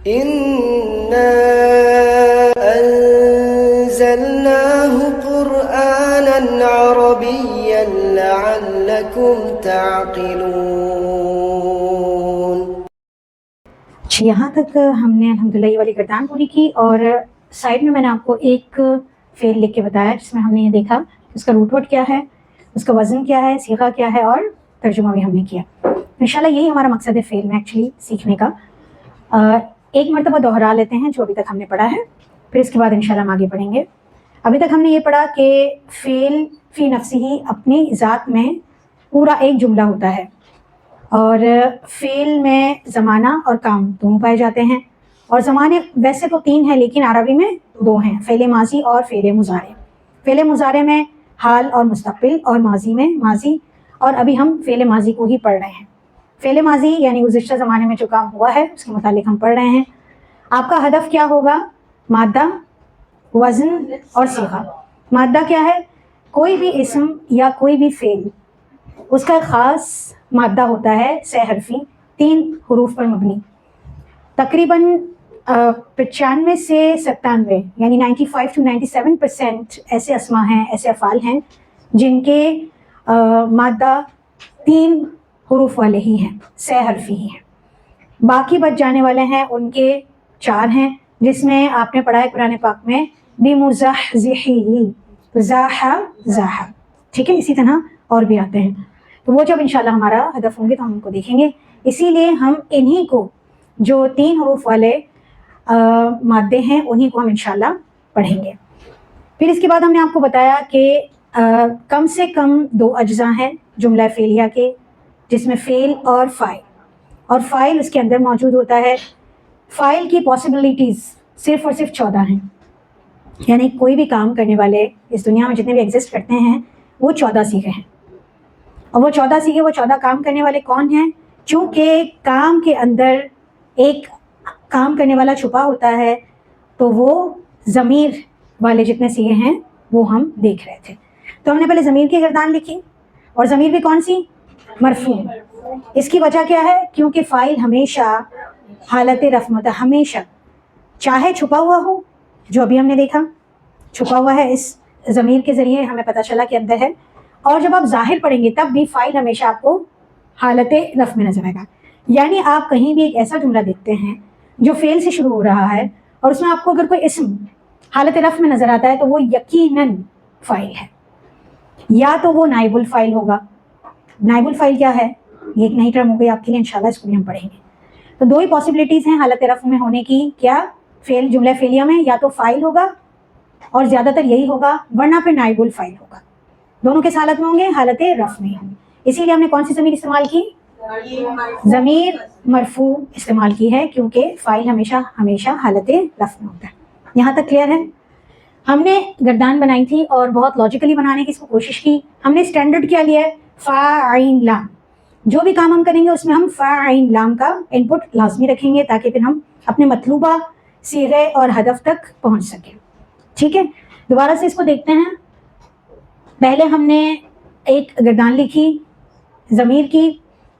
إنا أنزلناه قرآنا عربيا لعلكم تعقلون. یہاں تک ہم نے الحمدللہ یہ والی گردان پوری کی، اور سائڈ میں نے آپ کو ایک فعل لکھ کے بتایا جس میں ہم نے یہ دیکھا اس کا روٹ ورڈ کیا ہے، اس کا وزن کیا ہے، صیغہ کیا ہے، اور ترجمہ بھی ہم نے کیا. انشاءاللہ یہی ہمارا مقصد ہے فعل میں ایکچولی سیکھنے کا. ایک مرتبہ دوہرا لیتے ہیں جو ابھی تک ہم نے پڑھا ہے، پھر اس کے بعد انشاءاللہ ہم آگے پڑھیں گے. ابھی تک ہم نے یہ پڑھا کہ فعل فی نفسی ہی اپنی ذات میں پورا ایک جملہ ہوتا ہے، اور فعل میں زمانہ اور کام دونوں پائے جاتے ہیں. اور زمانے ویسے تو 3 ہیں لیکن عربی میں 2 ہیں، فعل ماضی اور فعل مضارع. فعل مضارع میں حال اور مستقبل، اور ماضی میں ماضی، اور ابھی ہم فعل ماضی کو ہی پڑھ رہے ہیں. فعل ماضی یعنی گزشتہ زمانے میں جو کام ہوا ہے اس کے متعلق ہم پڑھ رہے ہیں. آپ کا ہدف کیا ہوگا؟ مادہ، وزن اور صیغہ. مادہ کیا ہے؟ کوئی بھی اسم یا کوئی بھی فعل اس کا خاص مادہ ہوتا ہے 6 حرفی 3 حروف پر مبنی. تقریباً 95 سے 97 یعنی 95 to 97% ایسے اسما ہیں، ایسے افعال ہیں جن کے مادہ 3 حروف والے ہی ہیں، 6 حرفی ہی ہیں. باقی بچ جانے والے ہیں ان کے 4 ہیں، جس میں آپ نے پڑھا ہے قرآن پاک میں بِمُزَحْزِحِهِ، زاح زاح، ٹھیک ہے. اسی طرح اور بھی آتے ہیں، تو وہ جب انشاءاللہ ہمارا ہدف ہوں گے تو ہم ان کو دیکھیں گے. اسی لیے ہم انہی کو جو 3 حروف والے مادے ہیں انہی کو ہم انشاءاللہ پڑھیں گے. پھر اس کے بعد ہم نے آپ کو بتایا کہ کم سے کم 2 اجزاء ہیں جملہ فعلیہ کے، جس میں فعل اور فاعل، اور فاعل اس کے اندر موجود ہوتا ہے. فاعل کی پاسبلٹیز صرف اور صرف 14 ہیں، یعنی کوئی بھی کام کرنے والے اس دنیا میں جتنے بھی ایگزسٹ کرتے ہیں وہ 14 صیغے ہیں. اور وہ 14 صیغے، وہ 14 کام کرنے والے کون ہیں؟ چونکہ کام کے اندر ایک کام کرنے والا چھپا ہوتا ہے، تو وہ ضمیر والے جتنے صیغے ہیں وہ ہم دیکھ رہے تھے. تو ہم نے پہلے ضمیر کی گردان لکھی، اور ضمیر بھی کون سی؟ مرفوع. اس کی وجہ کیا ہے؟ کیونکہ فاعل ہمیشہ حالت رفع ہوتا ہے، ہمیشہ، چاہے چھپا ہوا ہو، جو ابھی ہم نے دیکھا چھپا ہوا ہے اس ضمیر کے ذریعے ہمیں پتہ چلا کہ اندر ہے، اور جب آپ ظاہر پڑھیں گے تب بھی فاعل ہمیشہ آپ کو حالت رفع میں نظر آئے گا. یعنی آپ کہیں بھی ایک ایسا جملہ دیکھتے ہیں جو فعل سے شروع ہو رہا ہے اور اس میں آپ کو اگر کوئی اسم حالت رفع میں نظر آتا ہے تو وہ یقیناً فاعل ہے، یا تو وہ نائب الفاعل ہوگا. نائب الفاعل کیا ہے؟ یہ ایک نئی ٹرم ہو گئی آپ کے لیے، انشاءاللہ اس کو بھی ہم پڑھیں گے. تو 2 ہی پاسبلٹیز ہیں حالت رفع میں ہونے کی. کیا؟ فعل جملہ فعلیہ میں یا تو فاعل ہوگا، اور زیادہ تر یہی ہوگا، ورنہ پھر نائب الفاعل ہوگا. دونوں کس حالت میں ہوں گے؟ حالت رفع میں ہوں گے. اسی لیے ہم نے کون سی ضمیر استعمال کی؟ ضمیر مرفوع استعمال کی ہے، کیونکہ فاعل ہمیشہ حالت رفع میں ہوتا ہے. یہاں تک کلیئر ہے؟ ہم نے گردان بنائی تھی اور بہت لاجیکلی بنانے کی اس کو کوشش کی. ہم نے اسٹینڈرڈ کیا لیا ہے؟ فا عین لام. جو بھی کام ہم کریں گے اس میں ہم فا عین لام کا ان پٹ لازمی رکھیں گے تاکہ پھر ہم اپنے مطلوبہ صیغے اور ہدف تک پہنچ سکیں. ٹھیک ہے، دوبارہ سے اس کو دیکھتے ہیں. پہلے ہم نے ایک گردان لکھی ضمیر کی،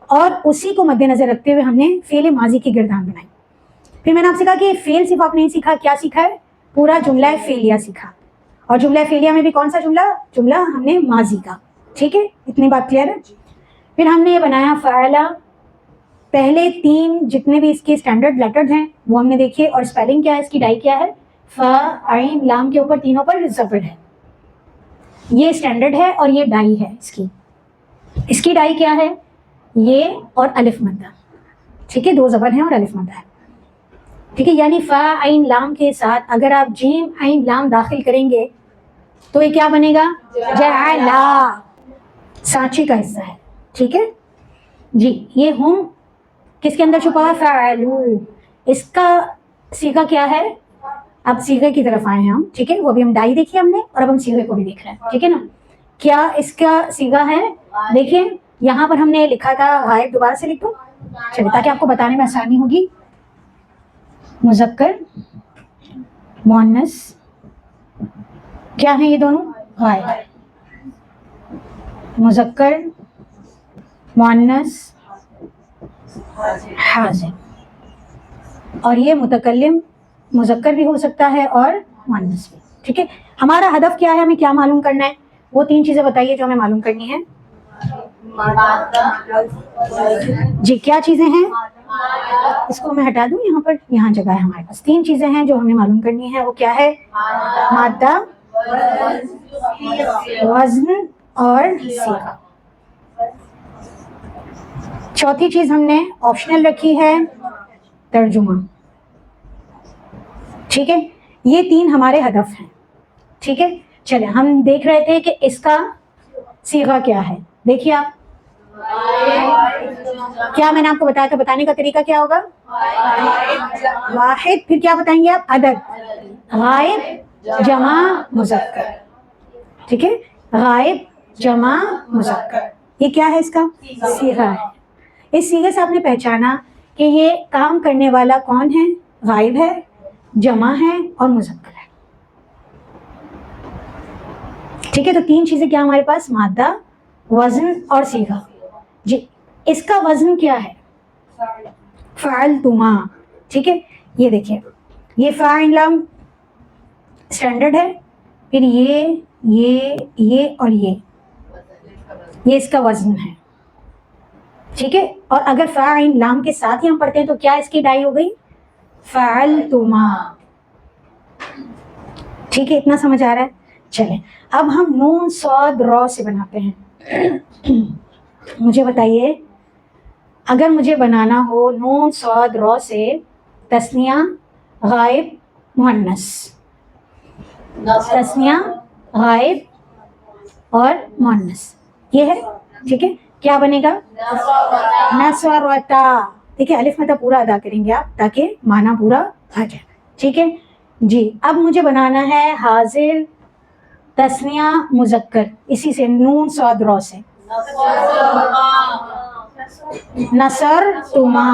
اور اسی کو مد نظر رکھتے ہوئے ہم نے فعل ماضی کی گردان بنائی. پھر میں نے آپ سے کہا کہ فعل صرف آپ نہیں سیکھا، کیا سیکھا ہے؟ پورا جملہ فعلیہ سیکھا. اور جملہ فعلیہ میں بھی کون سا جملہ ہم نے ماضی کا. ٹھیک ہے، اتنی بات کلیئر ہے؟ پھر ہم نے یہ بنایا فعلا. پہلے 3 جتنے بھی اس کے اسٹینڈرڈ لیٹرز ہیں وہ ہم نے دیکھیے، اور اسپیلنگ کیا ہے اس کی، ڈائی کیا ہے؟ فا عین لام کے اوپر تینوں پر زبر ہے. یہ اسٹینڈرڈ ہے اور یہ ڈائی ہے اس کی ڈائی کیا ہے؟ یہ اور الف مدہ. ٹھیک ہے، 2 زبر ہیں اور الف مدہ ہے. ٹھیک ہے، یعنی فا عین لام کے ساتھ اگر آپ جیم عین لام داخل کریں گے تو یہ کیا بنے گا؟ جعلا، سانچی کا حصہ ہے. ٹھیک ہے جی. یہ ہم کس کے اندر چھپا ہے؟ فعلو. اس کا صیغہ کیا ہے؟ اب صیغے کی طرف آئے ہیں ہم. ٹھیک ہے، وہ ابھی ہم ڈائی دیکھی ہم نے، اور اب ہم صیغے کو بھی دیکھ رہے ہیں. ٹھیک ہے نا. کیا اس کا صیغہ ہے؟ دیکھیں یہاں پر ہم نے لکھا تھا غائب، دوبارہ سے لکھ دوں چلیے تاکہ آپ کو بتانے میں آسانی ہوگی. مذکر مؤنث کیا ہیں یہ دونوں؟ غائب. مذکر مؤنث حاضر. اور یہ متکلم مذکر بھی ہو سکتا ہے اور مؤنث بھی. ٹھیک ہے, ہمارا ہدف کیا ہے, ہمیں کیا معلوم کرنا ہے, وہ 3 چیزیں بتائیے جو ہمیں معلوم کرنی ہے. جی کیا چیزیں ہیں, اس کو میں ہٹا دوں یہاں پر, یہاں جگہ ہے ہمارے پاس. 3 چیزیں ہیں جو ہمیں معلوم کرنی ہے, وہ کیا ہے, مادہ, وزن اور صیغہ. چوتھی چیز ہم نے آپشنل رکھی ہے, ترجمہ. ٹھیک ہے, یہ 3 ہمارے ہدف ہیں. ٹھیک ہے, چلے ہم دیکھ رہے تھے کہ اس کا صیغہ کیا ہے. دیکھیے آپ, کیا میں نے آپ کو بتایا تھا, بتانے کا طریقہ کیا ہوگا, واحد, پھر کیا بتائیں گے آپ, عدد, غائب جمع مذکر. ٹھیک ہے, غائب جمع مذکر, یہ کیا ہے, اس کا صیغہ ہے. اس صیغے سے آپ نے پہچانا کہ یہ کام کرنے والا کون ہے, غائب ہے, جمع ہے اور مذکر ہے. ٹھیک ہے, تو 3 چیزیں کیا ہمارے پاس, مادہ, وزن اور صیغہ. جی اس کا وزن کیا ہے, فعلتما. ٹھیک ہے, یہ دیکھیے, یہ فاعل لام اسٹینڈرڈ ہے, پھر یہ اور یہ اس کا وزن ہے. ٹھیک ہے, اور اگر فاعل لام کے ساتھ ہی ہم پڑھتے ہیں تو کیا اس کی ڈائی ہو گئی, فعلتما. ٹھیک ہے, اتنا سمجھ آ رہا ہے. چلیں اب ہم نون صاد را سے بناتے ہیں. مجھے بتائیے, اگر مجھے بنانا ہو نون صاد را سے تثنیہ, غائب, مؤنث, تثنیہ, غائب اور مؤنث, یہ ہے. ٹھیک ہے, کیا بنے گا, نصرتا. ٹھیک ہے, الف مد پورا ادا کریں گے آپ تاکہ معنی پورا آ جائے. ٹھیک ہے جی, اب مجھے بنانا ہے حاضر, تثنیہ, مذکر, اسی سے نون صاد را سے, نصرتما.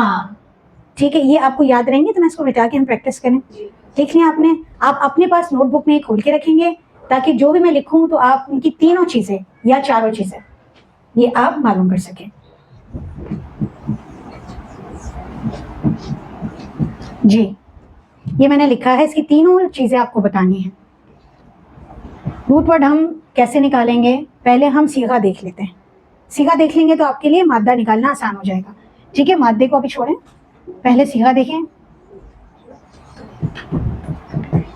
ٹھیک ہے, یہ آپ کو یاد رہیں گے تو میں اس کو مٹا کے ہم پریکٹس کریں. دیکھ لیں آپ نے, آپ اپنے پاس نوٹ بک میں کھول کے رکھیں گے تاکہ جو بھی میں لکھوں تو آپ ان کی 3 چیزیں یا 4 چیزیں یہ آپ معلوم کر سکیں. جی یہ میں نے لکھا ہے, اس کی 3 چیزیں آپ کو بتانی ہیں. روٹ ورڈ ہم کیسے نکالیں گے, پہلے ہم صیغہ دیکھ لیتے ہیں. صیغہ دیکھ لیں گے تو آپ کے لیے مادہ نکالنا آسان ہو جائے گا. ٹھیک ہے, مادے کو ابھی چھوڑیں, پہلے صیغہ دیکھیں.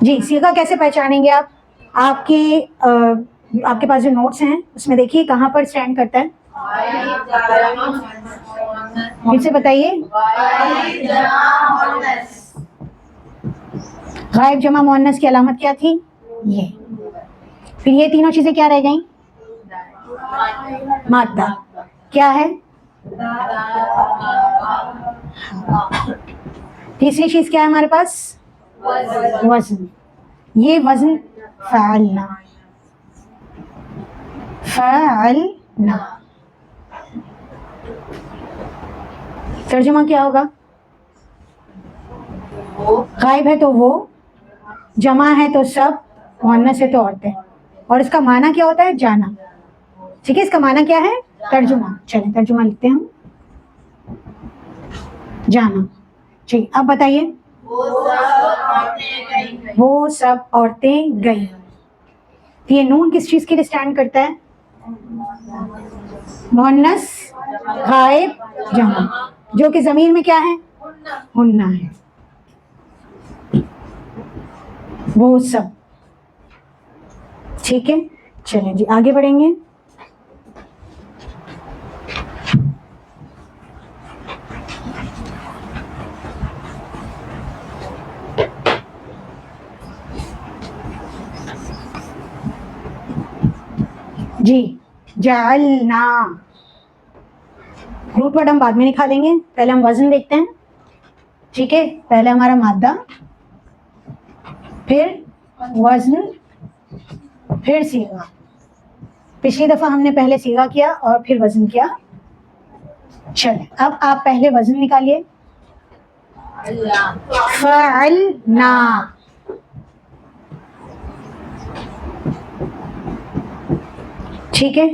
جی صیغہ کیسے پہچانیں گے آپ, آپ کے پاس جو نوٹس ہیں اس میں دیکھیے کہاں پر اسٹینڈ کرتا ہے, پھر سے بتائیے, غائب جمع مؤنث کی علامت کیا تھی, یہ. پھر یہ 3 چیزیں کیا رہ گئیں, مادہ, کیا ہے, تیسری چیز کیا ہے ہمارے پاس, وزن. یہ وزن فعلنا, فعلنا. ترجمہ کیا ہوگا, غائب ہے تو وہ, جمع ہے تو سب, مؤنث ہے تو عورتیں. اور اس کا معنی کیا ہوتا ہے, جانا. ٹھیک ہے, اس کا معنی کیا ہے, ترجمہ. چلیں ترجمہ لکھتے ہیں ہم, جانا. جی اب بتائیے, وہ سب عورتیں گئی. تو یہ نون کس چیز کے لیے اسٹینڈ کرتا ہے, مؤنث, غائب, جمع, جو کہ ضمیر میں کیا ہے, ہنہ ہے. وہ سب. ٹھیک ہے, چلیں جی آگے بڑھیں گے. جی جعلنا, روٹ ورڈ ہم بعد میں نکالیں گے, پہلے ہم وزن دیکھتے ہیں. ٹھیک ہے, پہلے ہمارا مادہ, پھر وزن, پھر صیغہ. پچھلی دفعہ ہم نے پہلے صیغہ کیا اور پھر وزن کیا. چلیں اب آپ پہلے وزن نکالیے, فعلنا. ٹھیک ہے,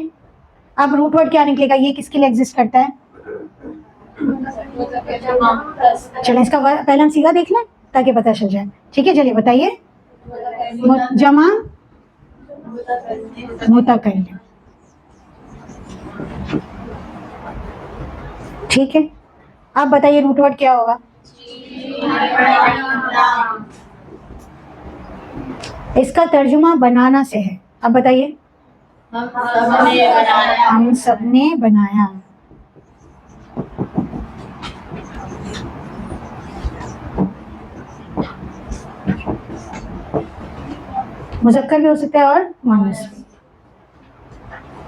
اب روٹ ورڈ کیا نکلے گا, یہ کس کے لیے ایگزسٹ کرتا ہے, چلیں اس کا پہلا ہم سیدھا دیکھ لیں تاکہ پتہ چل جائے. ٹھیک ہے چلیے بتائیے. جمع متکلم. ٹھیک ہے آپ بتائیے روٹ ورڈ کیا ہوگا؟ اس کا ترجمہ بنانا سے ہے. اب بتائیے. ہم سب نے بنایا. مذکر بھی ہو سکتا ہے اور مؤنث.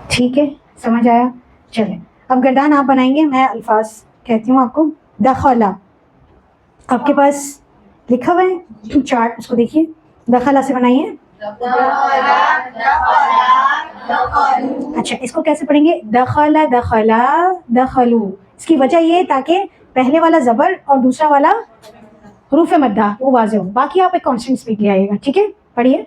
ٹھیک ہے سمجھ آیا. چلیں اب گردان آپ بنائیں گے, میں الفاظ کہتی ہوں آپ کو. دخلا آپ کے پاس لکھا ہوا ہے چارٹ, اس کو دیکھیے. دخلا سے بنائیے. اچھا اس کو کیسے پڑھیں گے؟ دخلا دخلا دخلو. اس کی وجہ یہ تاکہ پہلے والا زبر اور دوسرا والا حروف مدہ وہ واضح ہو. باقی آپ ایک کانسٹنٹ اسپیڈ لے آئیے گا. ٹھیک ہے پڑھیے.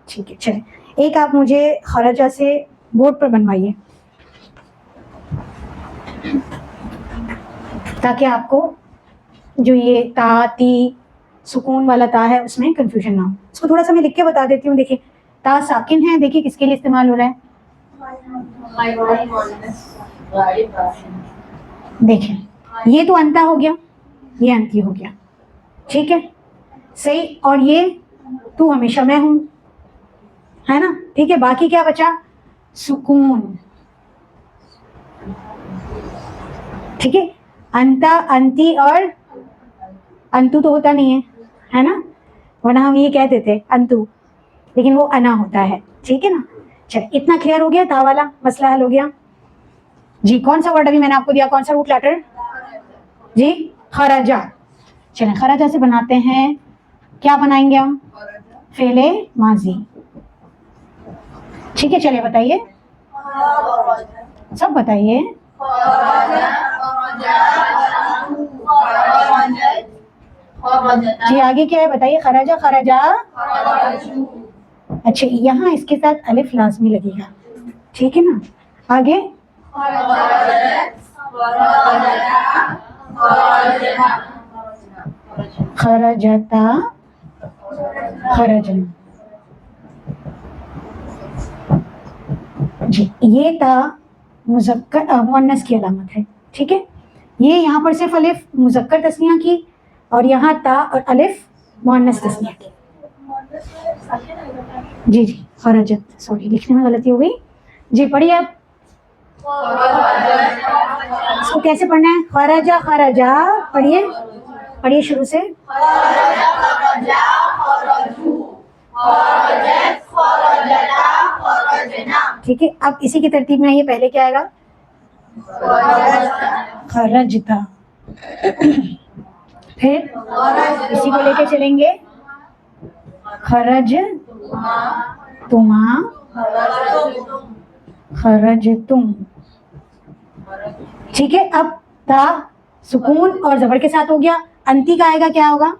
ٹھیک ہے چلیں ایک آپ مجھے خرجہ سے بورڈ پر بنوائیے تاکہ آپ کو جو یہ تا تی سکون والا تا ہے اس میں کنفیوژن نہ ہو. اس کو تھوڑا سا میں لکھ کے بتا دیتی ہوں. دیکھیے تا ساکن ہے, دیکھیے کس کے لیے استعمال ہو رہا ہے. دیکھیں یہ تو انتا ہو گیا, یہ انتی ہو گیا. ٹھیک ہے صحیح. اور یہ تو ہمیشہ میں ہوں ہے نا. ٹھیک ہے باقی کیا بچا؟ سکون. ٹھیک ہے انتا انتی اور انتو تو ہوتا نہیں ہے نا, ورنہ ہم یہ کہتے تھے انتو, لیکن وہ انا ہوتا ہے. ٹھیک ہے نا. چل اتنا کلیئر ہو گیا, تا والا مسئلہ حل ہو گیا. جی کون سا ورڈ ابھی میں نے آپ کو دیا, کون سا روٹ لیٹر؟ جی خرجہ. چلیں خرجہ سے بناتے ہیں. کیا بنائیں گے ہم؟ فعل ماضی. ٹھیک ہے چلیے بتائیے سب بتائیے. جی آگے کیا ہے بتائیے. خرجہ خرجہ. اچھا یہاں اس کے ساتھ الف لازمی لگے گا. ٹھیک ہے نا. آگے خرجتا خرجنا. جی یہ تا مذکر مؤنث کی علامت ہے. ٹھیک ہے یہ یہاں پر صرف الف مذکر تثنیہ کی اور یہاں تا اور الف مؤنث تثنیہ کی. جی جی خرجت, سوری لکھنے میں غلطی ہو گئی. جی پڑھیے آپ. اس کو کیسے پڑھنا ہے؟ خرجہ خرجہ. پڑھیے پڑھیے شروع سے. ٹھیک ہے اب اسی کی ترتیب میں آئیے. پہلے کیا آئے گا؟ خرجتا. پھر اسی کو لے کے چلیں گے. خرج تما خرج تم. ٹھیک ہے اب تا سکون اور زبر کے ساتھ ہو گیا. انتی کا آئے گا کیا ہوگا؟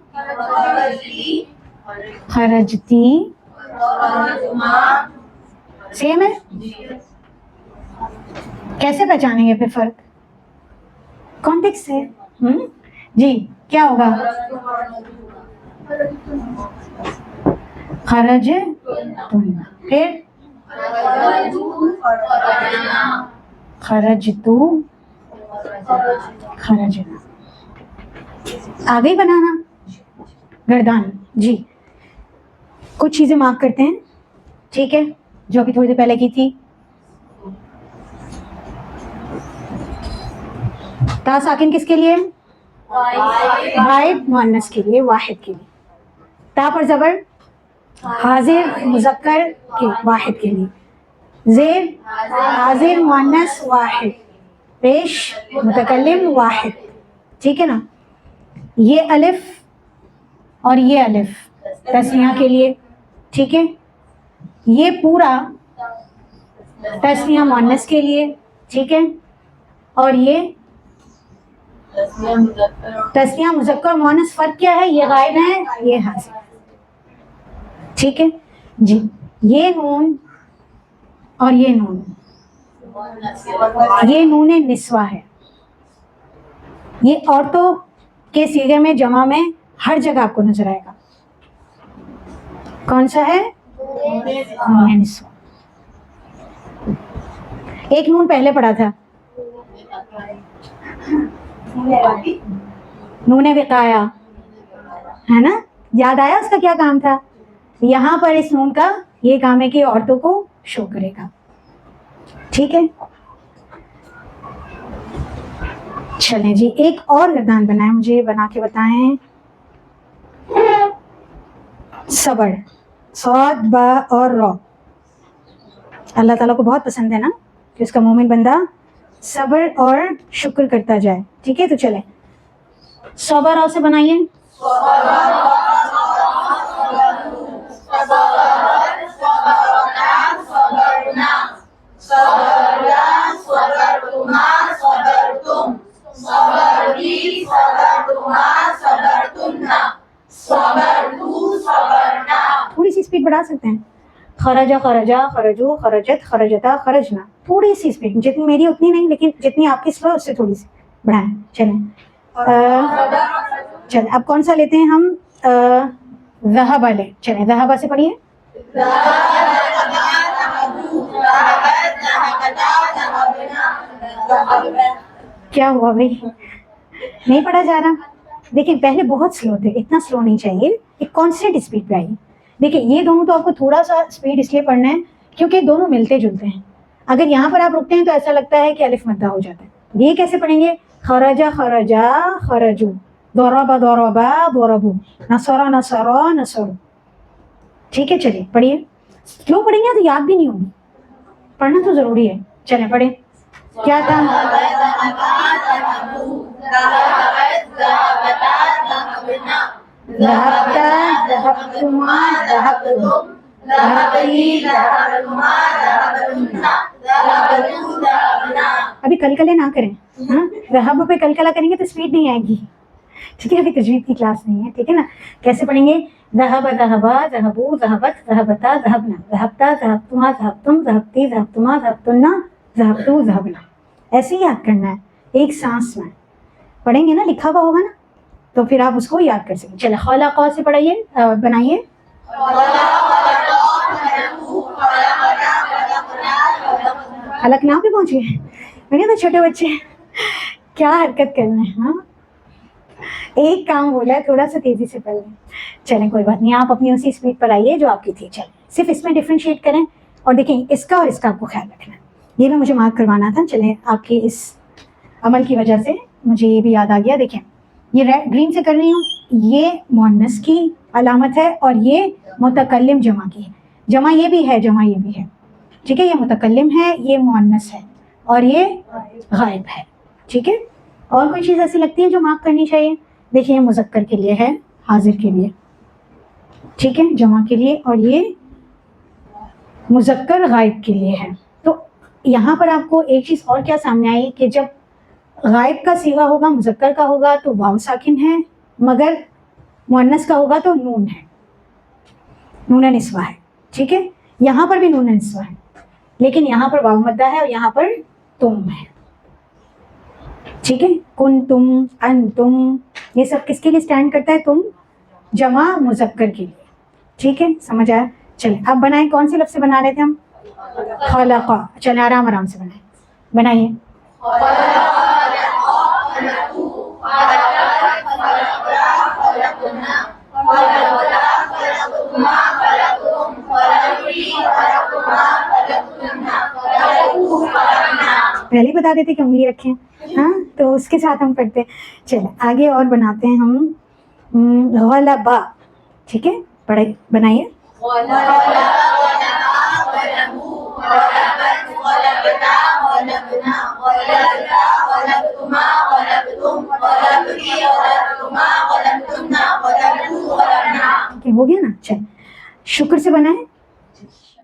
خرجتی. سیم ہے. کیسے پہچانیں گے پھر فرق؟ کانٹیکسٹ سے. جی کیا ہوگا؟ خرج تم. پھر خرج تو خرجنا. آگے ہی بنانا گردان. جی کچھ چیزیں مارک کرتے ہیں. ٹھیک ہے جو ابھی تھوڑی دیر پہلے کی تھی. تا ساکن کس کے لیے؟ واحد مؤنث کے لیے, واحد کے لیے. تا پر زبر حاضر مذکر کے واحد کے لیے. زیر حاضر مؤنث واحد. پیش متکلم واحد. ٹھیک ہے نا. یہ الف اور یہ الف تسنیہ کے لیے. ٹھیک ہے یہ پورا تسنیہ مؤنث کے لیے، ٹھیک ہے، اور یہ تسنیہ مذکر مؤنث فرق کیا ہے؟ یہ غائب ہے، یہ حاضر، ٹھیک ہے جی. یہ نون اور یہ نون، یہ نون نسوہ ہے. یہ عورتوں کے صیغے میں جمع میں ہر جگہ آپ کو نظر آئے گا. کون سا ہے؟ نون نسوہ. ایک نون پہلے پڑھا تھا، نون وقایا، ہے نا؟ یاد آیا اس کا کیا کام تھا؟ یہاں پر اس نون کا یہ کام ہے کہ عورتوں کو شو کرے گا، ٹھیک ہے. چلیں جی، ایک اور گردان بنائیں، مجھے بنا کے بتائیں. صبر، صاد با اور رو. اللہ تعالیٰ کو بہت پسند ہے نا کہ اس کا مومن بندہ صبر اور شکر کرتا جائے، ٹھیک ہے. تو چلیں صبر رو سے بنائیے. تھوڑی سی اسپیڈ بڑھا سکتے ہیں. خرجا خرجا، خرجو خرجت، خرجتا خرجنا. تھوڑی سی اسپیڈ، جتنی میری اتنی نہیں، لیکن جتنی آپ کی سلو اس سے تھوڑی سی بڑھائیں. چلیں چلیں اب کون سا لیتے ہیں ہم؟ ذہبا لیں. چلیں ذہبا سے پڑھیے. کیا ہوا بھائی؟ نہیں پڑھا جا رہا؟ دیکھیں پہلے بہت سلو تھے، اتنا سلو نہیں چاہیے، ایک کانسٹنٹ اسپیڈ پہ آئیے. دیکھیں یہ دونوں تو آپ کو تھوڑا سا اسپیڈ اس لیے پڑھنا ہے کیونکہ دونوں ملتے جلتے ہیں. اگر یہاں پر آپ رکتے ہیں تو ایسا لگتا ہے کہ الف مدہ ہو جاتا ہے. یہ کیسے پڑھیں گے؟ خرجا خرجا خرجو، ضربا ضربا ضربو، نصرا نصرا نصرو. ٹھیک ہے چلیے پڑھیے. کیوں پڑھیں گے تو یاد بھی نہیں ہوگی، پڑھنا تو ضروری ہے. چلیں پڑھیں. کیا تھا؟ ذهبتا ذهبتما ذهبتم ذهبتي ذهبتما ذهبتن ذهبتو ذهبنا. ابھی کلکلے نہ کریں، ہاں ذہب پہ کلکلا کریں گے تو اسپیڈ نہیں آئے گی، ٹھیک ہے. ابھی تجوید کی کلاس نہیں ہے، ٹھیک ہے نا. کیسے پڑھیں گے؟ ذهب ذهبا ذهبو ذهبت ذهبتا ذهبنا ذهبتا ذهبتما ذهبتم ذهبتي ذهبتما ذهبتن ذهبتو ذهبنا. ایسے ہی یاد کرنا ہے، ایک سانس میں پڑھیں گے نا، لکھا ہوا ہوگا نا تو پھر آپ اس کو یاد کر سکیں. چلے خلق سے پڑھائیے، بنائیے. خلقنا پہ پہنچ گئے. میں نے تو چھوٹے بچے کیا حرکت کر رہے ہیں. ہاں ایک کام بولا ہے، تھوڑا سا تیزی سے پڑھ لیں. چلیں کوئی بات نہیں، آپ اپنی اسی اسپیڈ پر آئیے جو آپ کی تھی. چلیں صرف اس میں ڈفرینشیٹ کریں اور دیکھیں اس کا اور اس کا آپ کو خیال رکھنا ہے. یہ بھی مجھے مارک کروانا تھا. چلیں آپ کی اس عمل کی وجہ سے مجھے یہ بھی یاد آ گیا. دیکھیں یہ ریڈ گرین سے کر رہی ہوں، یہ مؤنث کی علامت ہے اور یہ متکلم جمع کی ہے. جمع یہ بھی ہے، جمع یہ بھی ہے، ٹھیک ہے. یہ متکلم ہے، یہ مؤنث ہے اور یہ غائب ہے، ٹھیک ہے. اور کوئی چیز ایسی لگتی ہے جو مارک کرنی چاہیے؟ دیکھیں یہ مذکر کے لیے ہے، حاضر کے لیے، ٹھیک ہے، جمع کے لیے، اور یہ مذکر غائب کے لیے ہے. تو یہاں پر آپ کو ایک چیز اور کیا سامنے آئی کہ جب غائب کا صیغہ ہوگا، مذکر کا ہوگا تو واو ساکن ہے، مگر مؤنث کا ہوگا تو نون ہے، نون نسوہ ہے، ٹھیک ہے. یہاں پر بھی نون نسوہ ہے لیکن یہاں پر واو مدہ ہے اور یہاں پر تم ہے، ٹھیک ہے. کن تم، ان تم، یہ سب کس کے لیے اسٹینڈ کرتا ہے؟ تم جمع مذکر کے لیے، ٹھیک ہے. سمجھ آیا؟ چلیں اب بنائیں. کون سے لفظ سے بنا رہے تھے ہم؟ خلقا. چلیں آرام آرام سے بنائیں، بنائیے. پہلے بتا دیتے کہ انگلی رکھیں، ہاں تو اس کے ساتھ ہم پڑھتے. چلیں آگے اور بناتے ہیں ہم غلبا، ٹھیک ہے. پڑھے بنائیے. ہو گیا نا. چل شکر سے بنائیں.